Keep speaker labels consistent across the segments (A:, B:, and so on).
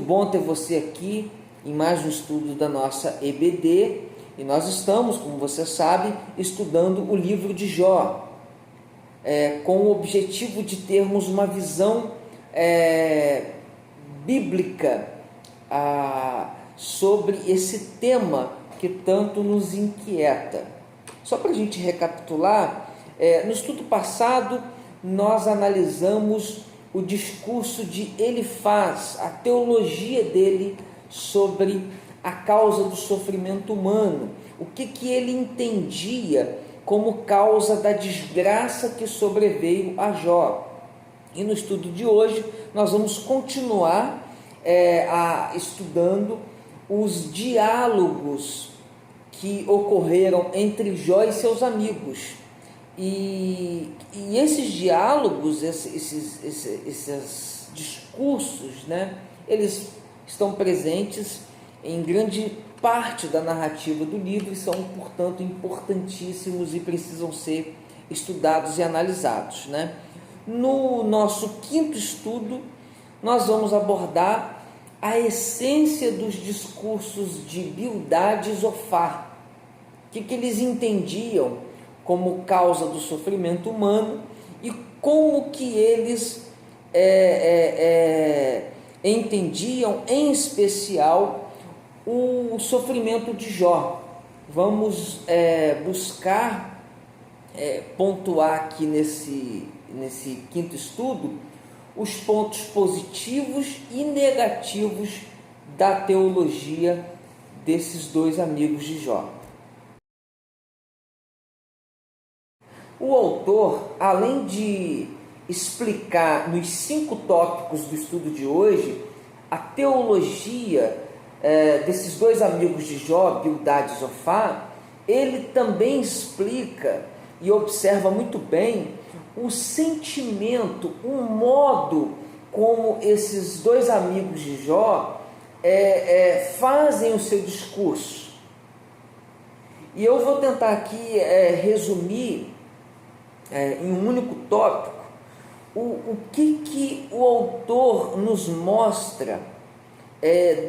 A: bom ter você aqui em mais um estudo da nossa EBD, e nós estamos, como você sabe, estudando o livro de Jó, com o objetivo de termos uma visão bíblica sobre esse tema que tanto nos inquieta. Só para a gente recapitular, no estudo passado nós analisamos o discurso de Elifaz, a teologia dele sobre a causa do sofrimento humano, o que ele entendia como causa da desgraça que sobreveio a Jó. E no estudo de hoje nós vamos continuar estudando os diálogos que ocorreram entre Jó e seus amigos. E esses diálogos, esses discursos, eles estão presentes em grande parte da narrativa do livro e são, portanto, importantíssimos e precisam ser estudados e analisados. No nosso quinto estudo, nós vamos abordar a essência dos discursos de Bildad e Zofar, o que eles entendiam como causa do sofrimento humano e como que eles entendiam, em especial, o sofrimento de Jó. Vamos buscar pontuar aqui nesse quinto estudo os pontos positivos e negativos da teologia desses dois amigos de Jó. O autor, além de explicar nos 5 tópicos do estudo de hoje a teologia desses dois amigos de Jó, Bildad e Zofar, ele também explica e observa muito bem o sentimento, o modo como esses dois amigos de Jó fazem o seu discurso. E eu vou tentar aqui resumir em um único tópico o que o autor nos mostra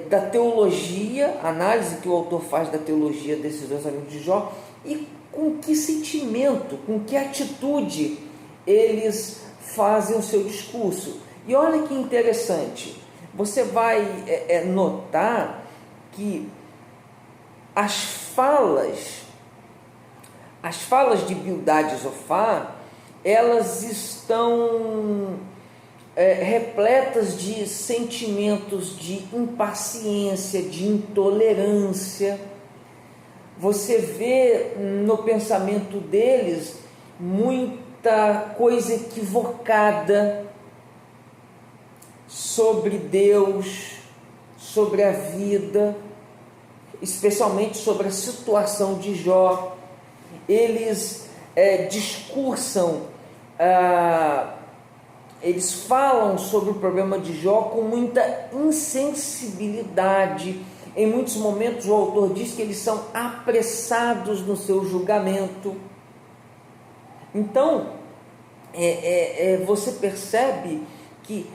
A: da teologia, a análise que o autor faz da teologia desses dois amigos de Jó e com que sentimento, com que atitude eles fazem o seu discurso. E olha que interessante, você vai notar que as falas de Bildad e Zofar, elas estão repletas de sentimentos de impaciência, de intolerância. Você vê no pensamento deles muita coisa equivocada sobre Deus, sobre a vida, especialmente sobre a situação de Jó. Eles discursam, eles falam sobre o problema de Jó com muita insensibilidade. Em muitos momentos o autor diz que eles são apressados no seu julgamento. Então, você percebe que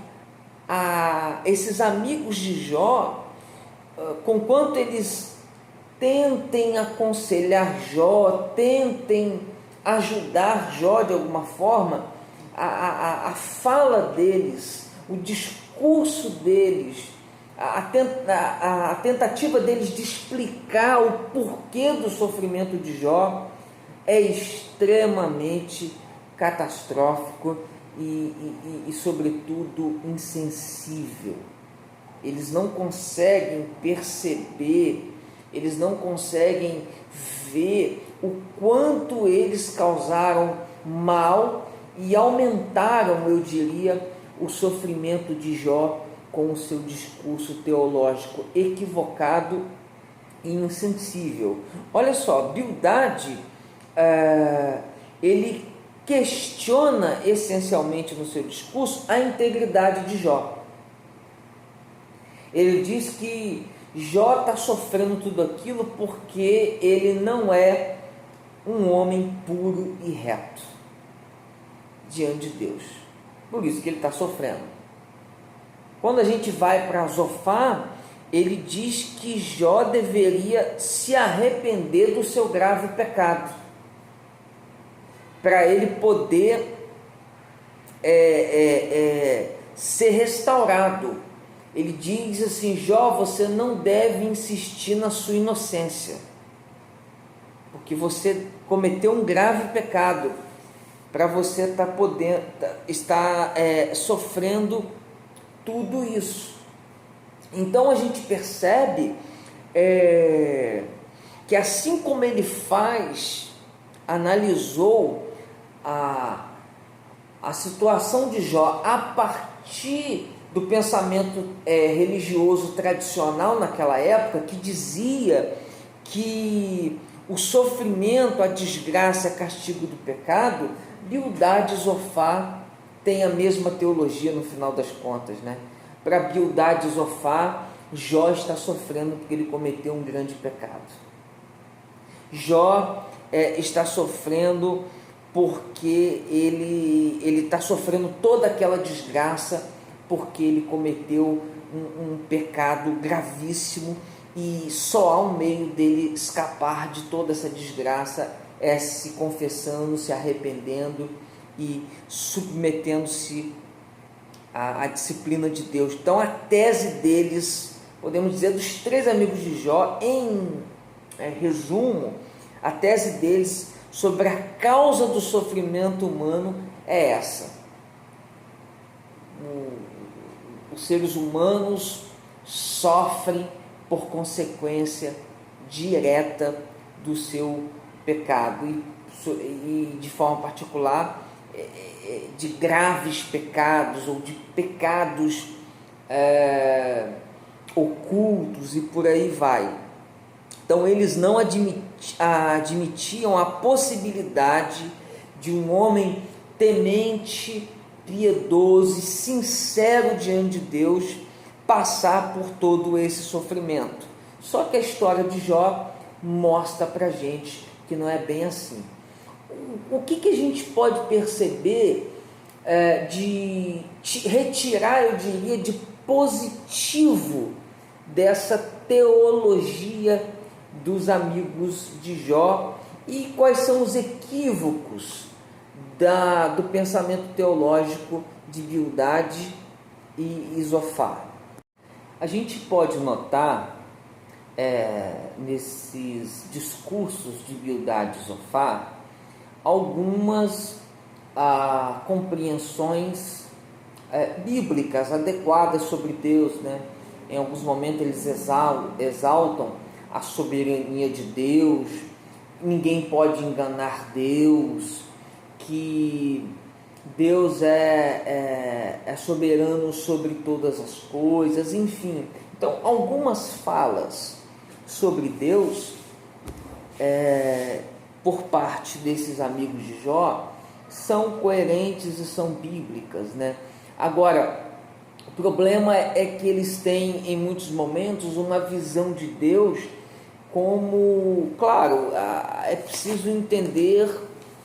A: esses amigos de Jó, conquanto eles tentem aconselhar Jó, tentem ajudar Jó de alguma forma, a fala deles, o discurso deles, a tentativa deles de explicar o porquê do sofrimento de Jó é extremamente catastrófico e sobretudo, insensível. Eles não conseguem perceber, eles não conseguem ver o quanto eles causaram mal e aumentaram, eu diria, o sofrimento de Jó com o seu discurso teológico equivocado e insensível. Olha só, Bildad, ele questiona essencialmente no seu discurso a integridade de Jó. Ele diz que Jó está sofrendo tudo aquilo porque ele não é um homem puro e reto diante de Deus. Por isso que ele está sofrendo. Quando a gente vai para Zofar, ele diz que Jó deveria se arrepender do seu grave pecado, para ele poder ser restaurado. Ele diz assim: Jó, você não deve insistir na sua inocência, porque você cometeu um grave pecado, para você estar sofrendo tudo isso. Então a gente percebe que assim como ele analisou a situação de Jó a partir do pensamento religioso tradicional naquela época, que dizia que o sofrimento, a desgraça, castigo do pecado, Bildad e Zofar têm a mesma teologia no final das contas, né? Para Bildad e Zofar, Jó está sofrendo porque ele cometeu um grande pecado. Jó está sofrendo porque ele está sofrendo toda aquela desgraça porque ele cometeu um pecado gravíssimo, e só há um meio dele escapar de toda essa desgraça se confessando, se arrependendo e submetendo-se à disciplina de Deus. Então a tese deles, podemos dizer, dos três amigos de Jó, em resumo, a tese deles sobre a causa do sofrimento humano é essa: os seres humanos sofrem por consequência direta do seu pecado, e de forma particular de graves pecados, ou de pecados ocultos, e por aí vai. Então eles não admitiam a possibilidade de um homem temente, piedoso e sincero diante de Deus passar por todo esse sofrimento. Só que a história de Jó mostra para a gente que não é bem assim. O que a gente pode perceber de retirar, eu diria, de positivo dessa teologia dos amigos de Jó, e quais são os equívocos do pensamento teológico de Bildad e Zofar? A gente pode notar nesses discursos de Bildad e Zofar algumas compreensões bíblicas adequadas sobre Deus, né? Em alguns momentos eles exaltam a soberania de Deus, ninguém pode enganar Deus, que Deus é soberano sobre todas as coisas, enfim. Então, algumas falas sobre Deus, por parte desses amigos de Jó, são coerentes e são bíblicas, né? Agora, o problema é que eles têm, em muitos momentos, uma visão de Deus como, claro, é preciso entender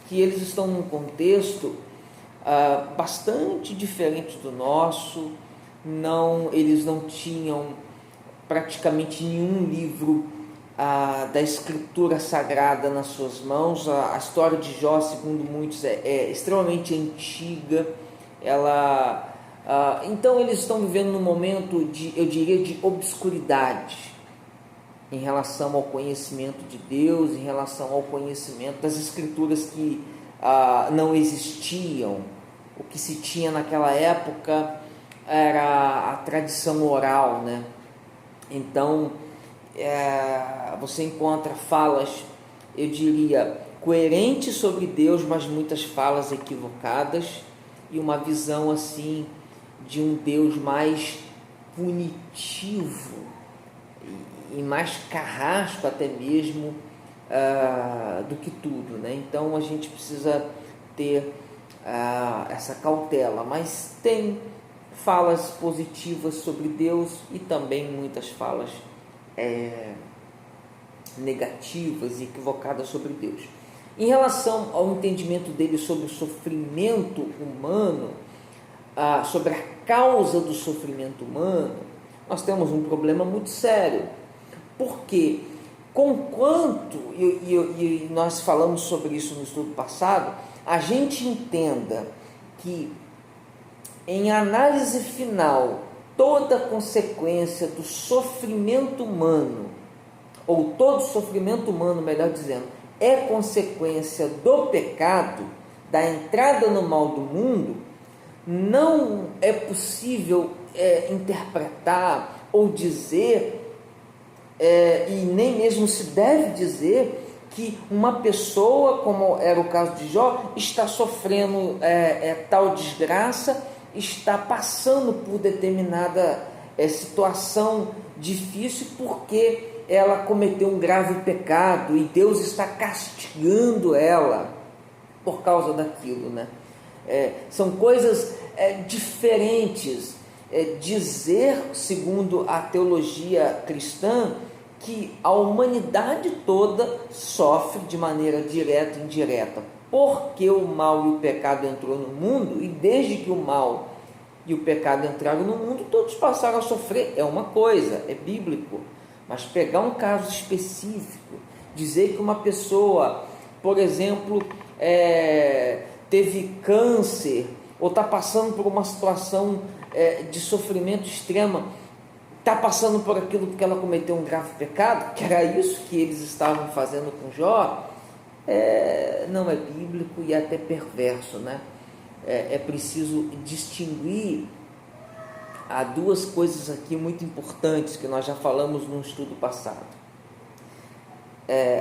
A: que eles estão num contexto bastante diferente do nosso. Eles não tinham praticamente nenhum livro da Escritura Sagrada nas suas mãos. A história de Jó, segundo muitos, é extremamente antiga. Então eles estão vivendo num momento eu diria, de obscuridade em relação ao conhecimento de Deus, em relação ao conhecimento das Escrituras que não existiam. O que se tinha naquela época era a tradição oral, né? Então você encontra falas, eu diria, coerentes sobre Deus, mas muitas falas equivocadas, e uma visão assim de um Deus mais punitivo e mais carrasco até mesmo do que tudo, né? Então a gente precisa ter essa cautela, mas tem falas positivas sobre Deus e também muitas falas negativas e equivocadas sobre Deus. Em relação ao entendimento dele sobre o sofrimento humano, sobre a causa do sofrimento humano, nós temos um problema muito sério. Porque, conquanto, e nós falamos sobre isso no estudo passado, a gente entenda que, em análise final, toda consequência do sofrimento humano, ou todo sofrimento humano, melhor dizendo, é consequência do pecado, da entrada no mal do mundo, não é possível interpretar ou dizer, e nem mesmo se deve dizer, que uma pessoa, como era o caso de Jó, está sofrendo tal desgraça, está passando por determinada situação difícil porque ela cometeu um grave pecado e Deus está castigando ela por causa daquilo, né? São coisas diferentes. Dizer, segundo a teologia cristã, que a humanidade toda sofre de maneira direta e indireta, porque o mal e o pecado entrou no mundo, e desde que o mal e o pecado entraram no mundo, todos passaram a sofrer. É uma coisa, é bíblico. Mas pegar um caso específico, dizer que uma pessoa, por exemplo, teve câncer, ou está passando por uma situação de sofrimento extrema, está passando por aquilo porque ela cometeu um grave pecado, que era isso que eles estavam fazendo com Jó, não é bíblico e é até perverso, né? É preciso distinguir. Há duas coisas aqui muito importantes que nós já falamos no estudo passado.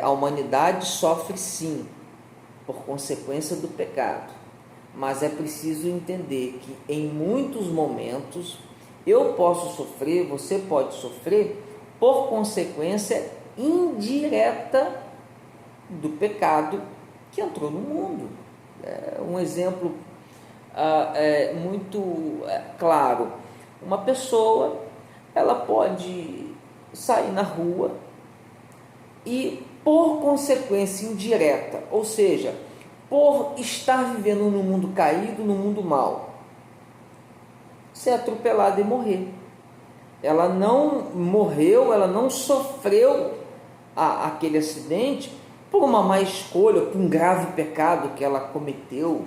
A: A humanidade sofre sim por consequência do pecado, mas é preciso entender que em muitos momentos eu posso sofrer, você pode sofrer por consequência indireta do pecado que entrou no mundo. Um exemplo muito claro: uma pessoa, ela pode sair na rua e, por consequência indireta, ou seja, por estar vivendo num mundo caído, num mundo mau, ser atropelada e morrer. Ela não morreu, ela não sofreu aquele acidente por uma má escolha, por um grave pecado que ela cometeu,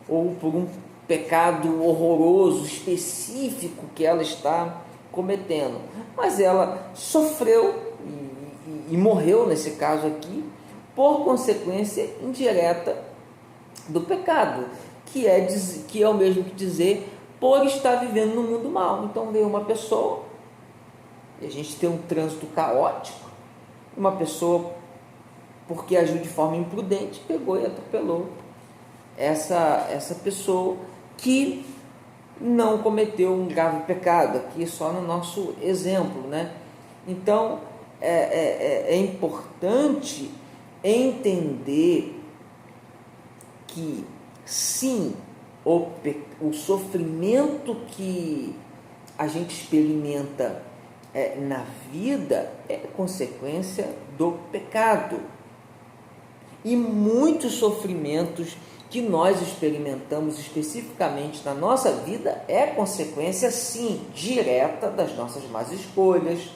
A: ou por um pecado horroroso, específico que ela está cometendo. Mas ela sofreu e morreu, nesse caso aqui, por consequência indireta do pecado, que é o mesmo que dizer por estar vivendo no mundo mal. Então veio uma pessoa, e a gente tem um trânsito caótico, uma pessoa, porque agiu de forma imprudente, pegou e atropelou essa pessoa que não cometeu um grave pecado, aqui só no nosso exemplo, né? Então é importante entender que sim, o sofrimento que a gente experimenta na vida é consequência do pecado, e muitos sofrimentos que nós experimentamos especificamente na nossa vida é consequência, sim, direta das nossas más escolhas,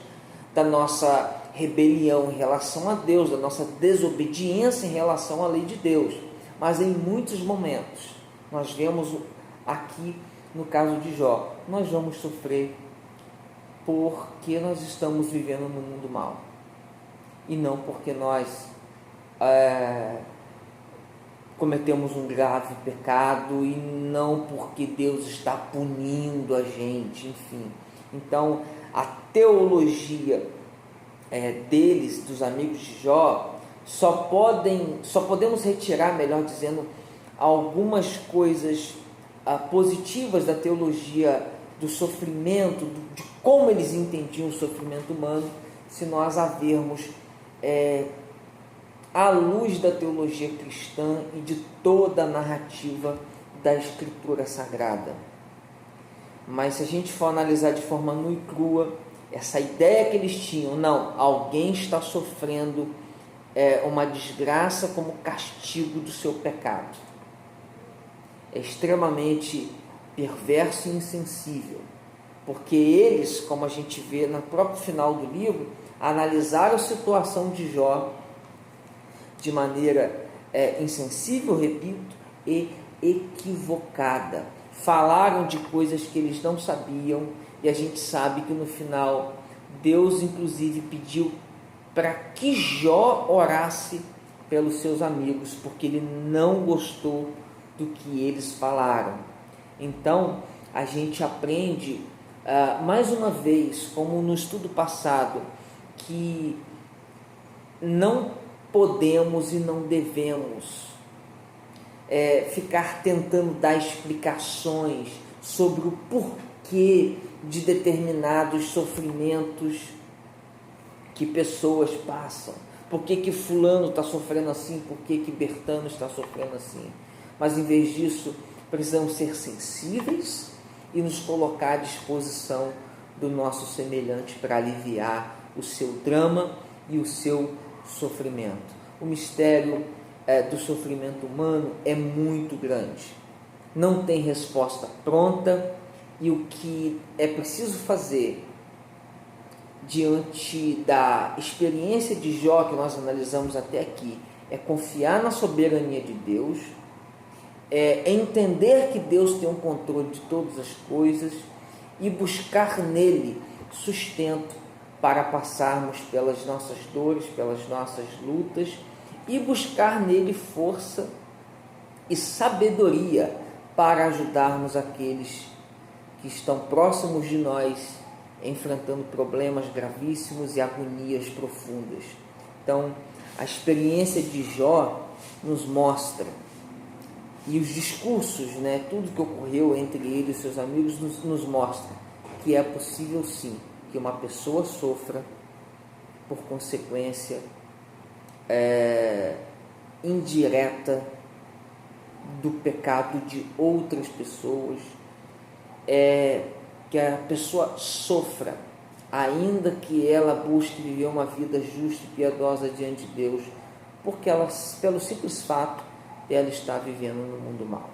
A: da nossa rebelião em relação a Deus, da nossa desobediência em relação à lei de Deus. Mas em muitos momentos, nós vemos aqui no caso de Jó, nós vamos sofrer porque nós estamos vivendo no mundo mal, e não porque nós cometemos um grave pecado, e não porque Deus está punindo a gente, enfim. Então, a teologia deles, dos amigos de Jó, só podemos retirar, melhor dizendo, algumas coisas positivas da teologia do sofrimento, de como eles entendiam o sofrimento humano, se nós a vermos à luz da teologia cristã e de toda a narrativa da Escritura Sagrada. Mas se a gente for analisar de forma nua e crua, essa ideia que eles tinham, não, alguém está sofrendo uma desgraça como castigo do seu pecado, é extremamente perverso e insensível, porque eles, como a gente vê no próprio final do livro, analisaram a situação de Jó de maneira insensível, repito, e equivocada. Falaram de coisas que eles não sabiam, e a gente sabe que no final Deus inclusive pediu para que Jó orasse pelos seus amigos, porque ele não gostou do que eles falaram. Então a gente aprende mais uma vez, como no estudo passado, que não podemos e não devemos ficar tentando dar explicações sobre o porquê de determinados sofrimentos que pessoas passam. Por que fulano está sofrendo assim? Por que Bertano está sofrendo assim? Mas em vez disso, precisamos ser sensíveis e nos colocar à disposição do nosso semelhante para aliviar o seu drama e o seu sofrimento. O mistério do sofrimento humano é muito grande. Não tem resposta pronta, e o que é preciso fazer diante da experiência de Jó que nós analisamos até aqui é confiar na soberania de Deus, entender que Deus tem um controle de todas as coisas e buscar nele sustento para passarmos pelas nossas dores, pelas nossas lutas, e buscar nele força e sabedoria para ajudarmos aqueles que estão próximos de nós, enfrentando problemas gravíssimos e agonias profundas. Então, a experiência de Jó nos mostra, e os discursos, tudo que ocorreu entre ele e seus amigos nos mostra que é possível sim que uma pessoa sofra por consequência indireta do pecado de outras pessoas, que a pessoa sofra, ainda que ela busque viver uma vida justa e piedosa diante de Deus, porque ela, pelo simples fato de ela estar vivendo no mundo mal.